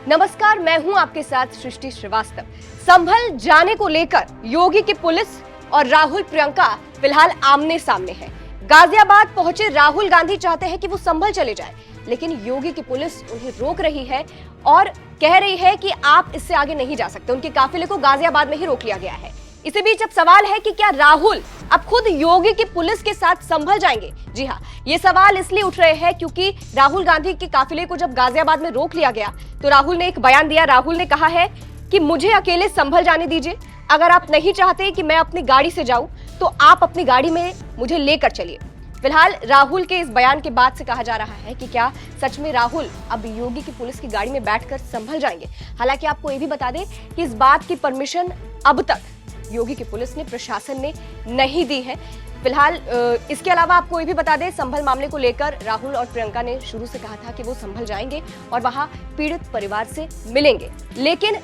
नमस्कार, मैं हूं आपके साथ सृष्टि श्रीवास्तव। संभल जाने को लेकर योगी की पुलिस और राहुल प्रियंका फिलहाल आमने सामने है। गाजियाबाद पहुंचे राहुल गांधी चाहते हैं कि वो संभल चले जाएं, लेकिन योगी की पुलिस उन्हें रोक रही है और कह रही है कि आप इससे आगे नहीं जा सकते। उनके काफिले को गाजियाबाद में ही रोक लिया गया है। इसी बीच अब सवाल है कि क्या राहुल अब खुद योगी की पुलिस के साथ संभल जाएंगे? जी हां, ये सवाल इसलिए उठ रहे हैं क्योंकि राहुल गांधी के काफिले को जब गाजियाबाद में रोक लिया गया तो राहुल ने एक बयान दिया। राहुल ने कहा है कि मुझे अकेले संभल जाने दीजिए। अगर आप नहीं चाहते कि मैं अपनी गाड़ी से जाऊं तो आप अपनी गाड़ी में मुझे लेकर चलिए। फिलहाल राहुल के इस बयान के बाद से कहा जा रहा है कि क्या सच में राहुल अब योगी की पुलिस की गाड़ी में बैठकर संभल जाएंगे। हालांकि आपको ये भी बता दें कि इस बात की परमिशन अब तक योगी की पुलिस ने, प्रशासन ने नहीं दी है। फिलहाल इसके अलावा आपको ये भी बता दें, संभल मामले को लेकर राहुल और प्रियंका ने शुरू से कहा था कि वो संभल जाएंगे और वहां पीड़ित परिवार से मिलेंगे। लेकिन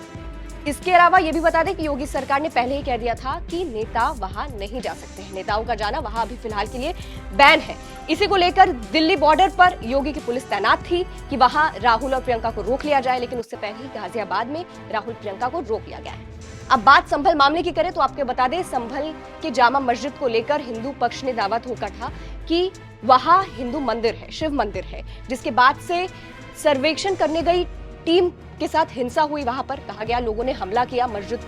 इसके अलावा ये भी बता दें कि योगी सरकार ने पहले ही कह दिया था कि नेता वहां नहीं जा सकते हैं। नेताओं का जाना वहां अभी फिलहाल के लिए बैन है। इसी को लेकर दिल्ली बॉर्डर पर योगी की पुलिस तैनात थी कि वहां राहुल और प्रियंका को रोक लिया जाए, लेकिन उससे पहले ही गाजियाबाद में राहुल प्रियंका को रोक लिया गया है। अब बात संभल मामले की करें तो आपको बता दें, संभल के जामा मस्जिद को लेकर हिंदू पक्ष ने दावा ठोका था कि वहां हिंदू मंदिर है, शिव मंदिर है, जिसके बाद से सर्वेक्षण करने गई टीम के साथ हिंसा हुई। वहां पर कहा गया लोगों ने हमला किया, मस्जिद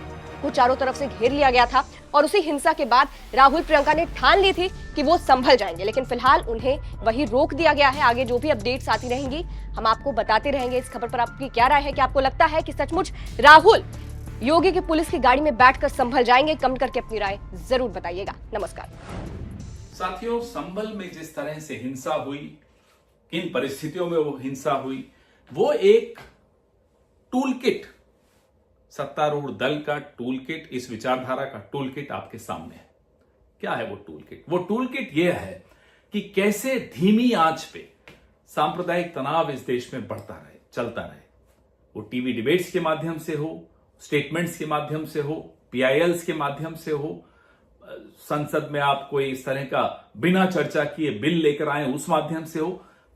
को चारों तरफ से घेर लिया गया था और उसी हिंसा के बाद राहुल प्रियंका ने ठान ली थी कि वो संभल जाएंगे, लेकिन फिलहाल उन्हें वही रोक दिया गया है। आगे जो भी अपडेट्स आती रहेंगी हम आपको बताते रहेंगे। इस खबर पर आपकी क्या राय है? कि आपको लगता है कि सचमुच राहुल योगी की पुलिस की गाड़ी में बैठकर संभल जाएंगे? कमेंट करके अपनी राय जरूर बताइएगा। नमस्कार साथियों, संभल में जिस तरह से हिंसा हुई, किन परिस्थितियों में वो हिंसा हुई, वो एक टूल किट, सत्तारूढ़ दल का टूल किट, इस विचारधारा का टूल किट आपके सामने है। क्या है वो टूल किट? वो टूल किट ये है कि कैसे धीमी आंच पे सांप्रदायिक तनाव इस देश में बढ़ता रहे, चलता रहे। वो टीवी डिबेट्स के माध्यम से हो, स्टेटमेंट्स के माध्यम से हो, पीआईएल्स के माध्यम से हो, संसद में आप कोई इस तरह का बिना चर्चा किए बिल लेकर आए उस माध्यम से हो,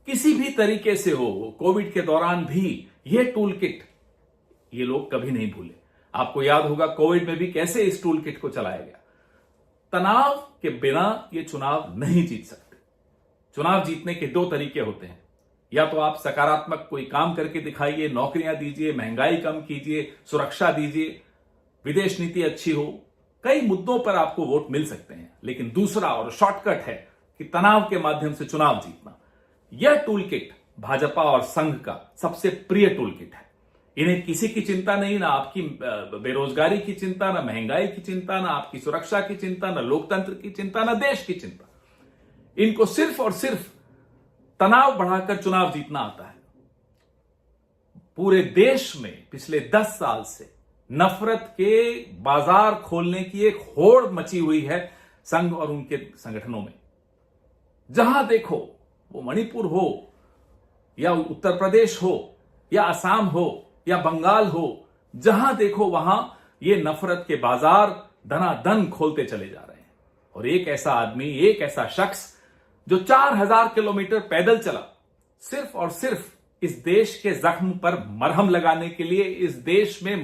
किसी भी तरीके से हो। कोविड के दौरान भी ये टूल किट ये लोग कभी नहीं भूले। आपको याद होगा कोविड में भी कैसे इस टूल किट को चलाया गया। तनाव के बिना ये चुनाव नहीं जीत सकते। चुनाव जीतने के दो तरीके होते हैं, या तो आप सकारात्मक कोई काम करके दिखाइए, नौकरियां दीजिए, महंगाई कम कीजिए, सुरक्षा दीजिए, विदेश नीति अच्छी हो, कई मुद्दों पर आपको वोट मिल सकते हैं। लेकिन दूसरा और शॉर्टकट है कि तनाव के माध्यम से चुनाव जीतना। यह टूल किट भाजपा और संघ का सबसे प्रिय टूल किट है। इन्हें किसी की चिंता नहीं, ना आपकी बेरोजगारी की चिंता, ना महंगाई की चिंता, ना आपकी सुरक्षा की चिंता, ना लोकतंत्र की चिंता, ना देश की चिंता। इनको सिर्फ और सिर्फ तनाव बढ़ाकर चुनाव जीतना आता है। पूरे देश में पिछले 10 साल से नफरत के बाजार खोलने की एक होड़ मची हुई है संघ और उनके संगठनों में। जहां देखो, वो मणिपुर हो या उत्तर प्रदेश हो या असम हो या बंगाल हो, जहां देखो वहां ये नफरत के बाजार धनाधन खोलते चले जा रहे हैं। और एक ऐसा आदमी, एक ऐसा शख्स जो 4000 किलोमीटर पैदल चला, सिर्फ और सिर्फ इस देश के जख्म पर मरहम लगाने के लिए, इस देश में